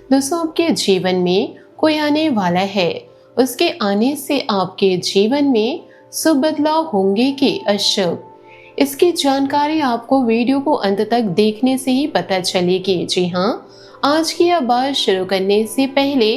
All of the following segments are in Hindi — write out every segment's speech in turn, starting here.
दोस्तों, आपके जीवन में कोई आने वाला है। उसके आने से आपके जीवन में शुभ बदलाव होंगे कि अशुभ, इसकी जानकारी आपको वीडियो को अंत तक देखने से ही पता चलेगी। जी हाँ, आज की यह बात शुरू करने से पहले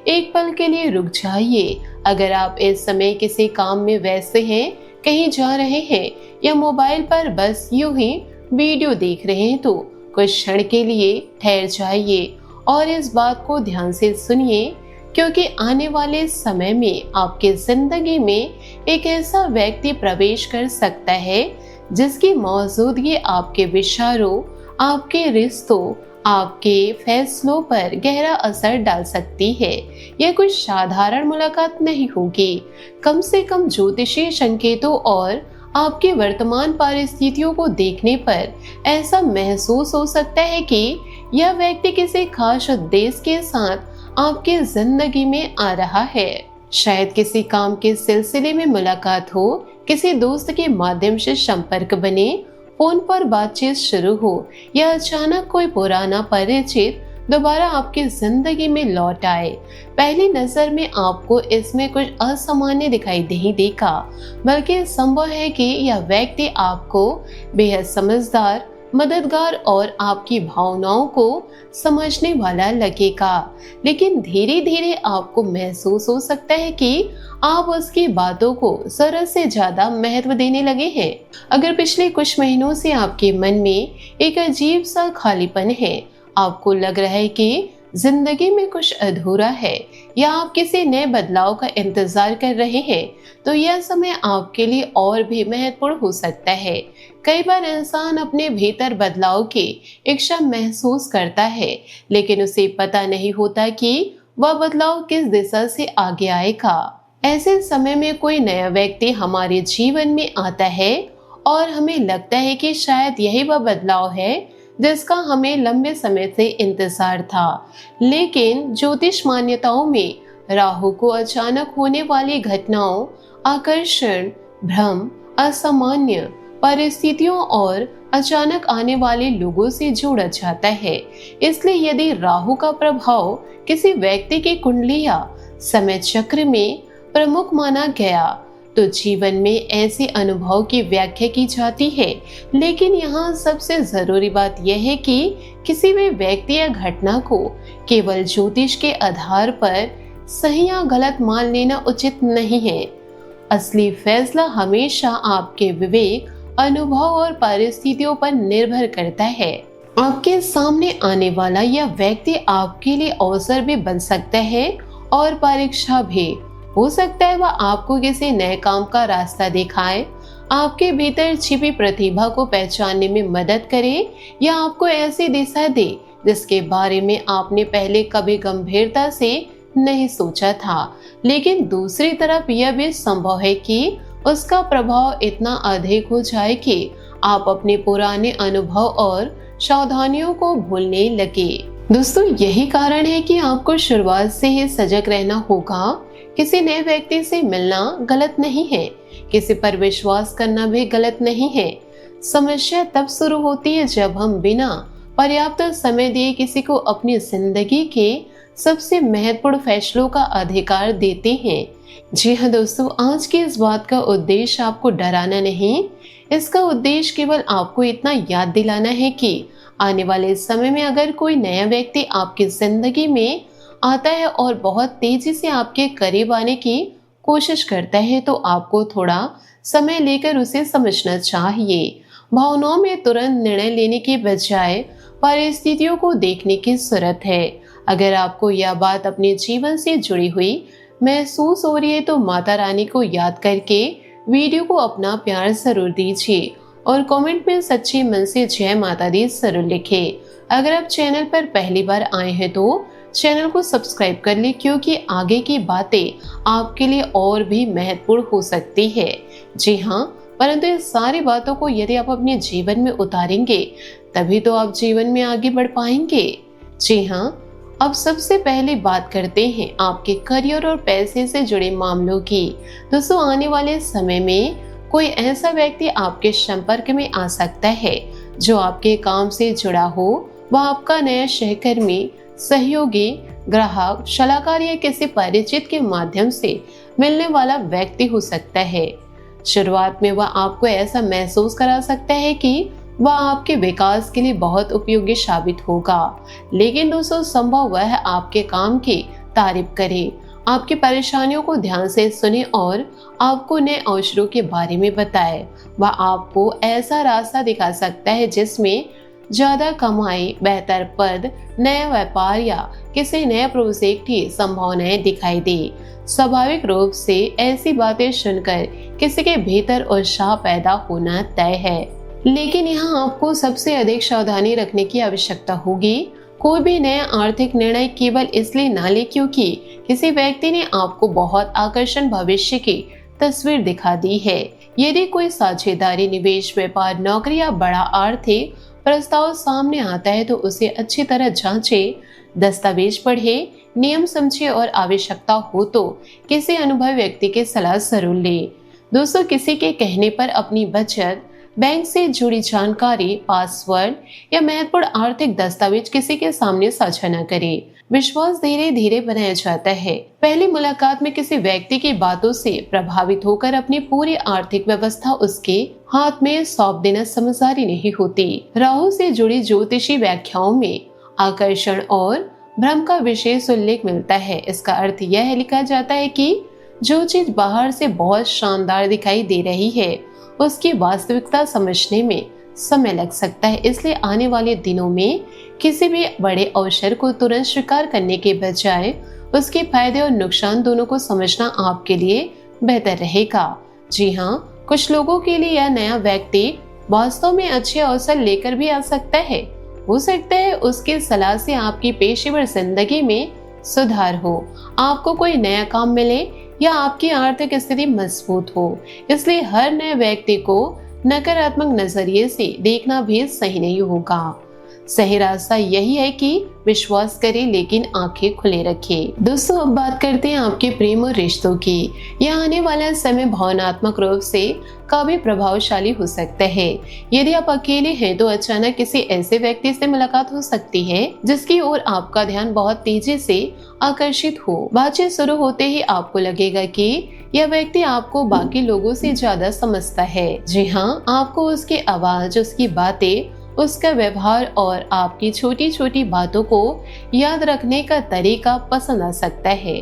एक पल के लिए रुक जाइए। अगर आप इस समय किसी काम में व्यस्त हैं, कहीं जा रहे हैं या मोबाइल पर बस यूं ही वीडियो देख रहे हैं तो कुछ क्षण के लिए ठहर जाइए और इस बात को ध्यान से सुनिए, क्योंकि आने वाले समय में आपकी जिंदगी में एक ऐसा व्यक्ति प्रवेश कर सकता है जिसकी मौजूदगी आपके विचारों, आपके रिश्तों, आपके फैसलों पर गहरा असर डाल सकती है। यह कोई साधारण मुलाकात नहीं होगी। कम से कम ज्योतिषीय संकेतों और आपकी वर्तमान परिस्थितियों को देखने पर ऐसा महसूस हो सकता है कि यह व्यक्ति किसी खास उद्देश्य के साथ आपकी जिंदगी में आ रहा है। शायद किसी काम के सिलसिले में मुलाकात हो, किसी दोस्त के माध्यम से संपर्क बने, फोन पर बातचीत शुरू हो या अचानक कोई पुराना परिचित दोबारा आपकी जिंदगी में लौट आए। पहली नजर में आपको इसमें कुछ असामान्य दिखाई नहीं देगा, बल्कि संभव है कि यह व्यक्ति आपको बेहद समझदार, मददगार और आपकी भावनाओं को समझने वाला लगेगा। लेकिन धीरे धीरे आपको महसूस हो सकता है कि आप उसकी बातों को जरूरत से ज्यादा महत्व देने लगे हैं। अगर पिछले कुछ महीनों से आपके मन में एक अजीब सा खालीपन है, आपको लग रहा है कि जिंदगी में कुछ अधूरा है या आप किसी नए बदलाव का इंतजार कर रहे हैं, तो यह समय आपके लिए और भी महत्वपूर्ण हो सकता है। कई बार इंसान अपने भीतर बदलाव की इच्छा महसूस करता है, लेकिन उसे पता नहीं होता कि वह बदलाव किस दिशा से आगे आएगा। ऐसे समय में कोई नया व्यक्ति हमारे जीवन में आता है और हमें लगता है कि शायद यही वह बदलाव है जिसका हमें लंबे समय से इंतजार था। लेकिन ज्योतिष मान्यताओं में राहु को अचानक होने वाली घटनाओं, आकर्षण, भ्रम, असामान्य परिस्थितियों और अचानक आने वाले लोगों से जोड़ा जाता है। इसलिए यदि राहु का प्रभाव किसी व्यक्ति की कुंडली या समय चक्र में प्रमुख माना गया तो जीवन में ऐसे अनुभव की व्याख्या की जाती है। लेकिन यहाँ सबसे जरूरी बात यह है कि किसी भी व्यक्ति या घटना को केवल ज्योतिष के आधार पर सही या गलत मान लेना उचित नहीं है। असली फैसला हमेशा आपके विवेक, अनुभव और परिस्थितियों पर निर्भर करता है। आपके सामने आने वाला यह व्यक्ति आपके लिए अवसर भी बन सकता है और परीक्षा भी। हो सकता है वह आपको किसी नए काम का रास्ता दिखाए, आपके भीतर छिपी प्रतिभा को पहचानने में मदद करे या आपको ऐसी दिशा दे जिसके बारे में आपने पहले कभी गंभीरता से नहीं सोचा था। लेकिन दूसरी तरफ यह भी संभव है कि उसका प्रभाव इतना अधिक हो जाए कि आप अपने पुराने अनुभव और सावधानियों को भूलने लगे। दोस्तों, यही कारण है कि आपको शुरुआत से ही सजग रहना होगा। किसी नए व्यक्ति से मिलना गलत नहीं है, किसी पर विश्वास करना भी गलत नहीं है। समस्या तब शुरू होती है जब हम बिना पर्याप्त समय दिए किसी को अपनी जिंदगी के सबसे महत्वपूर्ण फैसलों का अधिकार देते हैं। जी हाँ दोस्तों, आज की इस बात का उद्देश्य आपको डराना नहीं, इसका उद्देश्य केवल आपको इतना याद दिलाना है कि आने वाले समय में अगर कोई नया व्यक्ति आपकी जिंदगी में आता है और बहुत तेजी से आपके करीब आने की कोशिश करता है तो आपको थोड़ा समय लेकर उसे समझना चाहिए। भावनाओं में तुरंत निर्णय लेने के बजाय परिस्थितियों को देखने की जरूरत है। अगर आपको यह बात अपने जीवन से जुड़ी हुई महसूस हो रही है तो माता रानी को याद करके वीडियो को अपना प्यार जरूर दीजिए और कमेंट में सच्चे मन से जय माता दी जरूर लिखें। अगर आप चैनल पर पहली बार आए हैं तो चैनल को सब्सक्राइब कर ले, क्योंकि आगे की बातें आपके लिए और भी महत्वपूर्ण हो सकती है। जी हाँ, परंतु इस सारी बातों को यदि आप अपने जीवन में उतारेंगे तभी तो आप जीवन में आगे बढ़ पाएंगे। जी हाँ, अब सबसे पहले बात करते हैं आपके करियर और पैसे से जुड़े मामलों की। दोस्तों, आने वाले समय में कोई ऐसा व्यक्ति आपके संपर्क में आ सकता है जो आपके काम से जुड़ा हो। वह आपका नया सहकर्मी, सहयोगी, ग्राहक, सलाहकार या किसी परिचित के माध्यम से मिलने वाला व्यक्ति हो सकता है। शुरुआत में वह आपको ऐसा महसूस करा सकता है कि वह आपके विकास के लिए बहुत उपयोगी साबित होगा, लेकिन दोस्तों संभव वह आपके काम की तारीफ करे, आपकी परेशानियों को ध्यान से सुने और आपको नए अवसरों के बारे में बताए। वह आपको ऐसा रास्ता दिखा सकता है जिसमें ज्यादा कमाई, बेहतर पद, नया व्यापार या किसी नए प्रोजेक्ट की संभावनाएं दिखाई दे। स्वाभाविक रूप से ऐसी बातें सुनकर किसी के भीतर उत्साह पैदा होना तय है, लेकिन यहाँ आपको सबसे अधिक सावधानी रखने की आवश्यकता होगी। कोई भी नया आर्थिक निर्णय केवल इसलिए ना ले क्योंकि किसी व्यक्ति ने आपको बहुत आकर्षक भविष्य की तस्वीर दिखा दी है। यदि कोई साझेदारी, निवेश, व्यापार, नौकरी या बड़ा आर्थिक प्रस्ताव सामने आता है तो उसे अच्छी तरह जांचे, दस्तावेज पढ़े, नियम समझे और आवश्यकता हो तो किसी अनुभवी व्यक्ति की सलाह जरूर ले। दोस्तों, किसी के कहने पर अपनी बचत, बैंक से जुड़ी जानकारी, पासवर्ड या महत्वपूर्ण आर्थिक दस्तावेज किसी के सामने साझा न करें। विश्वास धीरे धीरे बनाया जाता है। पहली मुलाकात में किसी व्यक्ति की बातों से प्रभावित होकर अपनी पूरी आर्थिक व्यवस्था उसके हाथ में सौंप देना समझदारी नहीं होती। राहु से जुड़ी ज्योतिषी व्याख्याओं में आकर्षण और भ्रम का विशेष उल्लेख मिलता है। इसका अर्थ यह लिखा जाता है कि जो चीज बाहर से बहुत शानदार दिखाई दे रही है उसकी वास्तविकता समझने में समय लग सकता है। इसलिए आने वाले दिनों में किसी भी बड़े अवसर को तुरंत स्वीकार करने के बजाय उसके फायदे और नुकसान दोनों को समझना आपके लिए बेहतर रहेगा। जी हाँ, कुछ लोगों के लिए यह नया व्यक्ति वास्तव में अच्छे अवसर लेकर भी आ सकता है। हो सकता है उसकी सलाह से आपकी पेशेवर जिंदगी में सुधार हो, आपको कोई नया काम मिले या आपकी आर्थिक स्थिति मजबूत हो। इसलिए हर नए व्यक्ति को नकारात्मक नजरिए से देखना भी सही नहीं होगा। सही रास्ता यही है कि विश्वास करें लेकिन आंखें खुले रखें। दोस्तों, अब बात करते हैं आपके प्रेम और रिश्तों की। यह आने वाला समय भावनात्मक रूप से काफी प्रभावशाली हो सकता है। यदि आप अकेले हैं तो अचानक किसी ऐसे व्यक्ति से मुलाकात हो सकती है जिसकी ओर आपका ध्यान बहुत तेजी से आकर्षित हो। बातचीत शुरू होते ही आपको लगेगा कि यह व्यक्ति आपको बाकी लोगों से ज्यादा समझता है। जी हाँ, आपको उसकी आवाज, उसकी बातें, उसका व्यवहार और आपकी छोटी छोटी बातों को याद रखने का तरीका पसंद आ सकता है।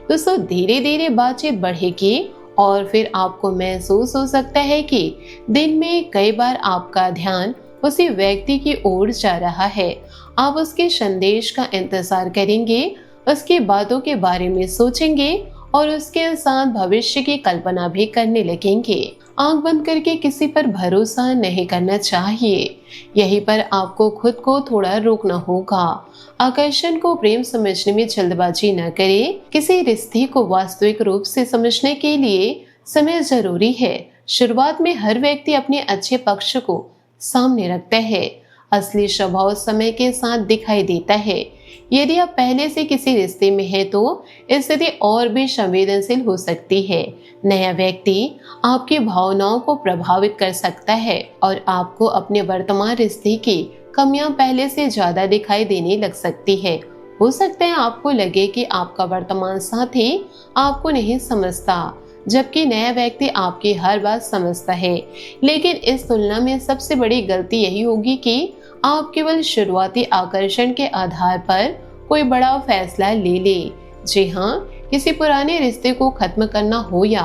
दोस्तों, धीरे धीरे बातचीत बढ़ेगी और फिर आपको महसूस हो सकता है कि दिन में कई बार आपका ध्यान उसी व्यक्ति की ओर जा रहा है। आप उसके संदेश का इंतजार करेंगे, उसकी बातों के बारे में सोचेंगे और उसके साथ भविष्य की कल्पना भी करने लगेंगे। आंख बंद करके किसी पर भरोसा नहीं करना चाहिए। यहीं पर आपको खुद को थोड़ा रोकना होगा। आकर्षण को प्रेम समझने में जल्दबाजी न करें। किसी रिश्ते को वास्तविक रूप से समझने के लिए समय जरूरी है। शुरुआत में हर व्यक्ति अपने अच्छे पक्ष को सामने रखता है। असली स्वभाव समय के साथ दिखाई देता है। यदि आप पहले से किसी रिश्ते में हैं तो स्थिति और भी संवेदनशील हो सकती है। नया व्यक्ति आपकी भावनाओं को प्रभावित कर सकता है और आपको अपने वर्तमान रिश्ते की कमियां पहले से ज्यादा दिखाई देने लग सकती है। हो सकता है आपको लगे कि आपका वर्तमान साथी आपको नहीं समझता, जबकि नया व्यक्ति आपकी हर बात समझता है। लेकिन इस तुलना में सबसे बड़ी गलती यही होगी कि आप केवल शुरुआती आकर्षण के आधार पर कोई बड़ा फैसला ले ले। जी हाँ, किसी पुराने रिश्ते को खत्म करना हो या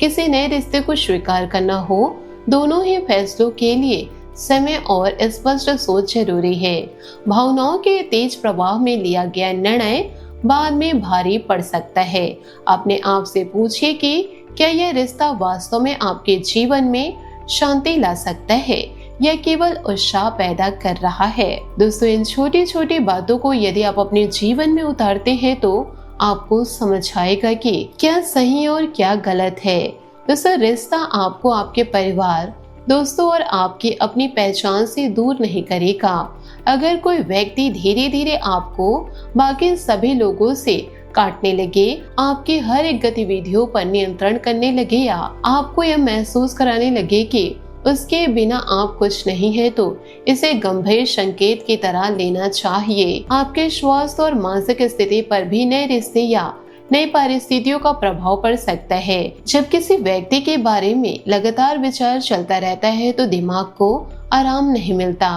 किसी नए रिश्ते को स्वीकार करना हो, दोनों ही फैसलों के लिए समय और स्पष्ट सोच जरूरी है। भावनाओं के तेज प्रवाह में लिया गया निर्णय बाद में भारी पड़ सकता है। अपने आप से पूछिए कि क्या यह रिश्ता वास्तव में आपके जीवन में शांति ला सकता है या केवल उत्साह पैदा कर रहा है। दोस्तों, इन छोटी छोटी बातों को यदि आप अपने जीवन में उतारते हैं तो आपको समझ आएगा कि क्या सही और क्या गलत है। दोस्तों, रिश्ता आपको आपके परिवार, दोस्तों और आपकी अपनी पहचान से दूर नहीं करेगा। अगर कोई व्यक्ति धीरे धीरे आपको बाकी सभी लोगों से काटने लगे, आपकी हर एक गतिविधियों पर नियंत्रण करने लगे या आपको यह महसूस कराने लगे कि उसके बिना आप कुछ नहीं है तो इसे गंभीर संकेत की तरह लेना चाहिए। आपके स्वास्थ्य और मानसिक स्थिति पर भी नए रिश्ते या नई परिस्थितियों का प्रभाव पड़ सकता है। जब किसी व्यक्ति के बारे में लगातार विचार चलता रहता है तो दिमाग को आराम नहीं मिलता।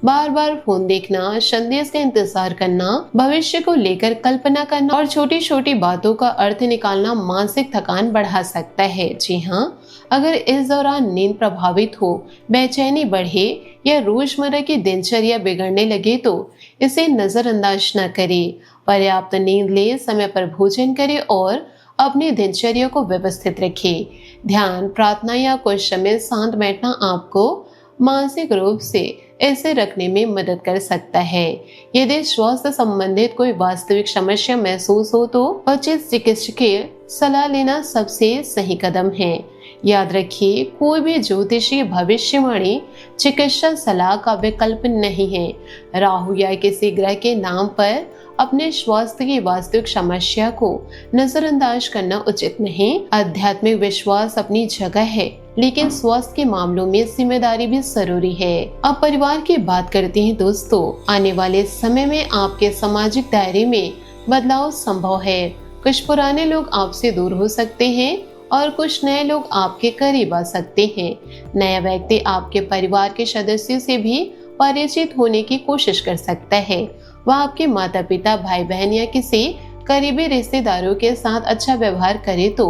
बार बार फोन देखना, संदेश का इंतजार करना, भविष्य को लेकर कल्पना करना और छोटी छोटी बातों का अर्थ निकालना मानसिक थकान बढ़ा सकता है। जी हाँ, अगर इस दौरान नींद प्रभावित हो, बेचैनी बढ़े या रोजमर्रा की दिनचर्या बिगड़ने लगे तो इसे नजरअंदाज न करें। पर्याप्त नींद ले, समय पर भोजन करें और अपनी दिनचर्या को व्यवस्थित रखें। ध्यान, प्रार्थना या कुछ समय शांत बैठना आपको मानसिक रूप से ऐसे रखने में मदद कर सकता है। यदि स्वास्थ्य संबंधित कोई वास्तविक समस्या महसूस हो तो उचित चिकित्सकीय सलाह लेना सबसे सही कदम है। याद रखिए, कोई भी ज्योतिषीय भविष्यवाणी चिकित्सा सलाह का विकल्प नहीं है। राहु या किसी ग्रह के नाम पर अपने स्वास्थ्य की वास्तविक समस्या को नजरअंदाज करना उचित नहीं। आध्यात्मिक विश्वास अपनी जगह है, लेकिन स्वास्थ्य के मामलों में जिम्मेदारी भी जरूरी है। अब परिवार की बात करते हैं दोस्तों। आने वाले समय में आपके सामाजिक दायरे में बदलाव संभव है। कुछ पुराने लोग आपसे दूर हो सकते हैं और कुछ नए लोग आपके करीब आ सकते हैं। नया व्यक्ति आपके परिवार के सदस्यों से भी परिचित होने की कोशिश कर सकता है। वह आपके माता पिता, भाई बहन या किसी करीबी रिश्तेदारों के साथ अच्छा व्यवहार करे तो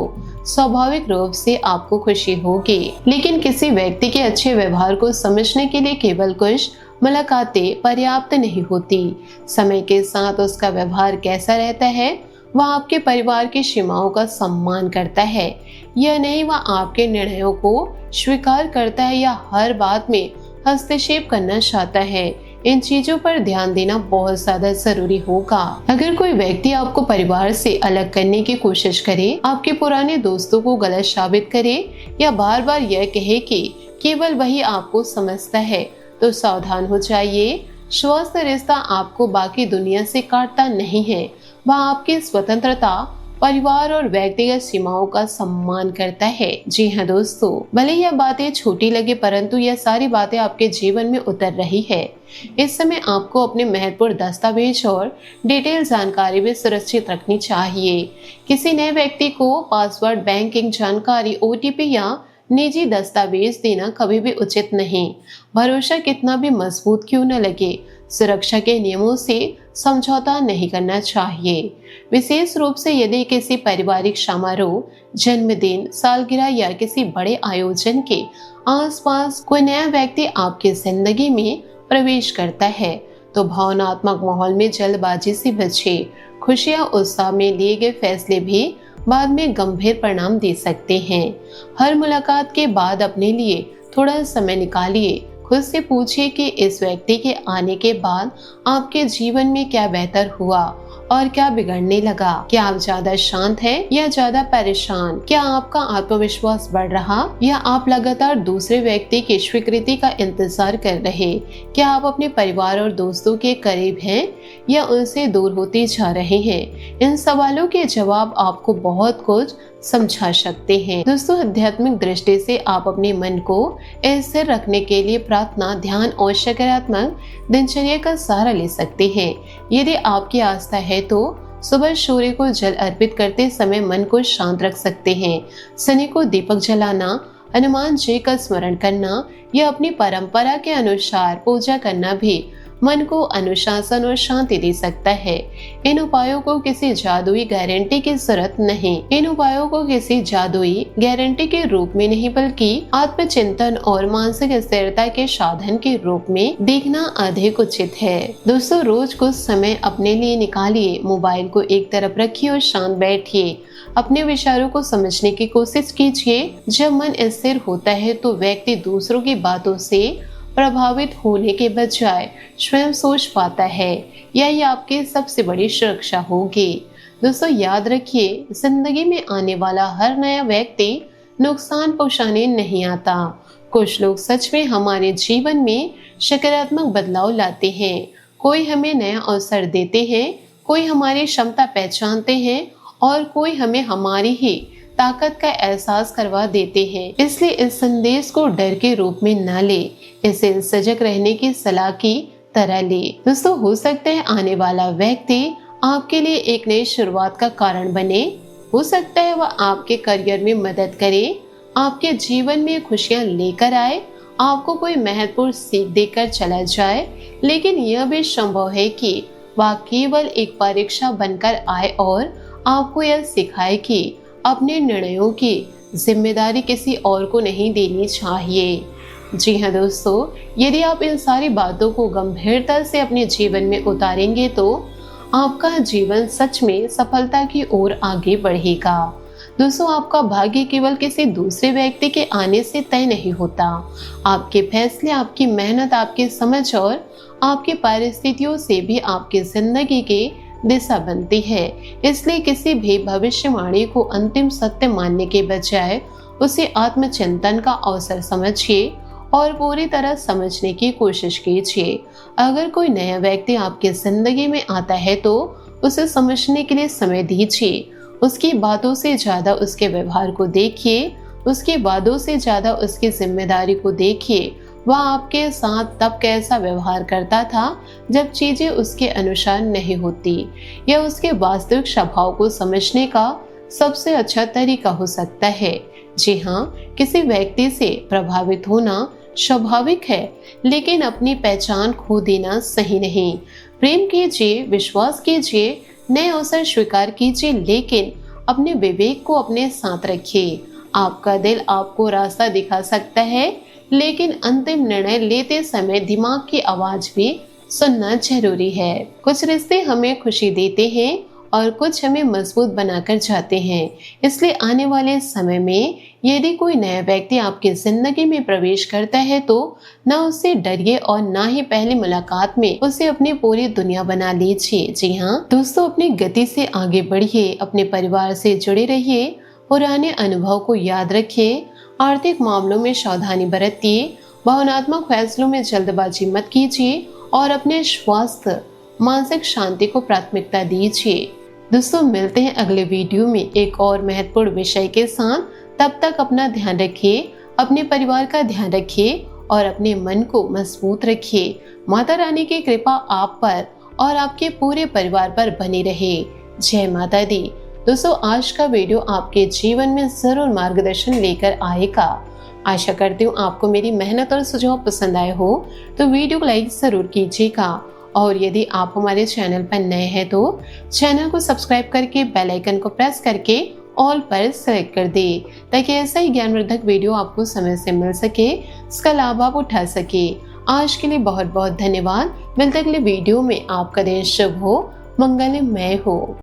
स्वाभाविक रूप से आपको खुशी होगी। लेकिन किसी व्यक्ति के अच्छे व्यवहार को समझने के लिए केवल कुछ मुलाकातें पर्याप्त नहीं होती। समय के साथ उसका व्यवहार कैसा रहता है, वह आपके परिवार की सीमाओं का सम्मान करता है या नहीं, वह आपके निर्णयों को स्वीकार करता है या हर बात में हस्तक्षेप करना चाहता है। इन चीजों पर ध्यान देना बहुत ज्यादा जरूरी होगा। अगर कोई व्यक्ति आपको परिवार से अलग करने की कोशिश करे, आपके पुराने दोस्तों को गलत साबित करे या बार बार यह कहे कि केवल वही आपको समझता है, तो सावधान हो जाइए। स्वस्थ रिश्ता आपको बाकी दुनिया से काटता नहीं है, वह आपकी स्वतंत्रता, परिवार और व्यक्तिगत सीमाओं का सम्मान करता है। जी हाँ दोस्तों, भले यह बातें छोटी लगे परंतु यह सारी बातें आपके जीवन में उतर रही है। इस समय आपको अपने महत्वपूर्ण दस्तावेज और डिटेल जानकारी भी सुरक्षित रखनी चाहिए। किसी नए व्यक्ति को पासवर्ड, बैंकिंग जानकारी, OTP या निजी दस्तावेज देना कभी भी उचित नहीं। भरोसा कितना भी मजबूत क्यों न लगे, सुरक्षा के नियमों से समझौता नहीं करना चाहिए। विशेष रूप से यदि किसी पारिवारिक समारोह, जन्मदिन, सालगिरह या किसी बड़े आयोजन के आसपास कोई नया व्यक्ति आपकी जिंदगी में प्रवेश करता है तो भावनात्मक माहौल में जल्दबाजी से बचें। खुशी या उत्साह में लिए गए फैसले भी बाद में गंभीर परिणाम दे सकते हैं। हर मुलाकात के बाद अपने लिए थोड़ा समय निकालिए। खुद से पूछिए कि इस व्यक्ति के आने के बाद आपके जीवन में क्या बेहतर हुआ और क्या बिगड़ने लगा। क्या आप ज्यादा शांत हैं या ज्यादा परेशान? क्या आपका आत्मविश्वास बढ़ रहा या आप लगातार दूसरे व्यक्ति की स्वीकृति का इंतजार कर रहे? क्या आप अपने परिवार और दोस्तों के करीब हैं या उनसे दूर होते जा रहे हैं? इन सवालों के जवाब आपको बहुत कुछ समझा सकते हैं। दोस्तों, आध्यात्मिक दृष्टि से आप अपने मन को स्थिर रखने के लिए प्रार्थना, ध्यान और सकारात्मक दिनचर्या का सहारा ले सकते हैं। यदि आपकी आस्था है तो सुबह सूर्य को जल अर्पित करते समय मन को शांत रख सकते हैं। शनि को दीपक जलाना, हनुमान जी का स्मरण करना या अपनी परंपरा के अनुसार पूजा करना भी मन को अनुशासन और शांति दे सकता है। इन उपायों को किसी जादुई गारंटी की जरूरत नहीं। इन उपायों को किसी जादुई गारंटी के रूप में नहीं बल्कि आत्मचिंतन और मानसिक स्थिरता के साधन के रूप में देखना अधिक उचित है। दोस्तों, रोज कुछ समय अपने लिए निकालिए। मोबाइल को एक तरफ रखिए और शांत बैठिए। अपने विचारों को समझने की कोशिश कीजिए। जब मन स्थिर होता है तो व्यक्ति दूसरों की बातों से प्रभावित होने के बजाय स्वयं सोच पाता है। यही आपकी सबसे बड़ी सुरक्षा होगी। दोस्तों, याद रखिए, जिंदगी में आने वाला हर नया व्यक्ति नुकसान पहुंचाने नहीं आता। कुछ लोग सच में हमारे जीवन में सकारात्मक बदलाव लाते हैं। कोई हमें नया अवसर देते हैं, कोई हमारी क्षमता पहचानते हैं और कोई हमें हमारी ही ताकत का एहसास करवा देते हैं। इसलिए इस संदेश को डर के रूप में न ले, इसे सजग रहने की सलाह की तरह ले। दोस्तों, हो सकता है आने वाला व्यक्ति आपके लिए एक नई शुरुआत का कारण बने। हो सकता है वह आपके करियर में मदद करे, आपके जीवन में खुशियां लेकर आए, आपको कोई महत्वपूर्ण सीख देकर चला जाए। लेकिन यह भी संभव है कि वह केवल एक परीक्षा बनकर आए और आपको यह सिखाए कि अपने निर्णयों की जिम्मेदारी किसी और को नहीं देनी चाहिए। जी हाँ दोस्तों, यदि आप इन सारी बातों को गंभीरता से अपने जीवन में उतारेंगे तो आपका जीवन सच में सफलता की ओर आगे बढ़ेगा। दोस्तों, आपका भाग्य केवल किसी दूसरे व्यक्ति के आने से तय नहीं होता। आपके फैसले, आपकी मेहनत, आपकी समझ और आपकी परिस्थितियों से भी आपकी जिंदगी की दिशा बनती है। इसलिए किसी भी भविष्यवाणी को अंतिम सत्य मानने के बजाय उसे आत्मचिंतन का अवसर समझिए और पूरी तरह समझने की कोशिश कीजिए। अगर कोई नया व्यक्ति आपकी जिंदगी में आता है तो उसे समझने के लिए समय दीजिए। उसकी बातों से ज्यादा उसके व्यवहार को देखिए, उसके वादों से ज्यादा उसकी जिम्मेदारी को देखिए। वह आपके साथ तब कैसा व्यवहार करता था जब चीजें उसके अनुसार नहीं होती। यह उसके वास्तविक स्वभाव को समझने का सबसे अच्छा तरीका हो सकता है। जी हाँ, किसी व्यक्ति से प्रभावित होना स्वाभाविक है, लेकिन अपनी पहचान खो देना सही नहीं। प्रेम कीजिए, विश्वास कीजिए, नए अवसर स्वीकार कीजिए, लेकिन अपने विवेक को अपने साथ रखिए। आपका दिल आपको रास्ता दिखा सकता है, लेकिन अंतिम निर्णय लेते समय दिमाग की आवाज भी सुनना जरूरी है। कुछ रिश्ते हमें खुशी देते हैं और कुछ हमें मजबूत बनाकर जाते हैं। इसलिए आने वाले समय में यदि कोई नया व्यक्ति आपकी जिंदगी में प्रवेश करता है तो ना उससे डरिए और ना ही पहली मुलाकात में उसे अपनी पूरी दुनिया बना लीजिए। जी हाँ दोस्तों, अपनी गति से आगे बढ़िए, अपने परिवार से जुड़े रहिए, पुराने अनुभव को याद रखिए, आर्थिक मामलों में सावधानी बरतिए, भावनात्मक फैसलों में जल्दबाजी मत कीजिए और अपने स्वास्थ्य, मानसिक शांति को प्राथमिकता दीजिए। दोस्तों, मिलते हैं अगले वीडियो में एक और महत्वपूर्ण विषय के साथ। तब तक अपना ध्यान रखिए, अपने परिवार का ध्यान रखिए और अपने मन को मजबूत रखिए। माता रानी की कृपा आप पर और आपके पूरे परिवार पर बनी रहे। जय माता दी। दोस्तों, आज का वीडियो आपके जीवन में जरूर मार्गदर्शन लेकर आएगा। आशा करती हूँ आपको मेरी मेहनत और सुझाव पसंद आए हो तो वीडियो को लाइक जरूर कीजिएगा। और यदि आप हमारे चैनल पर नए हैं तो चैनल को सब्सक्राइब करके बेल आइकन को प्रेस करके ऑल पर सेलेक्ट कर दे, ताकि ऐसा ही ज्ञानवर्धक वीडियो आपको समय से मिल सके, इसका लाभ आप उठा सके। आज के लिए बहुत बहुत धन्यवाद। मिलते अगले वीडियो में। आपका दिन शुभ हो, मंगलमय हो।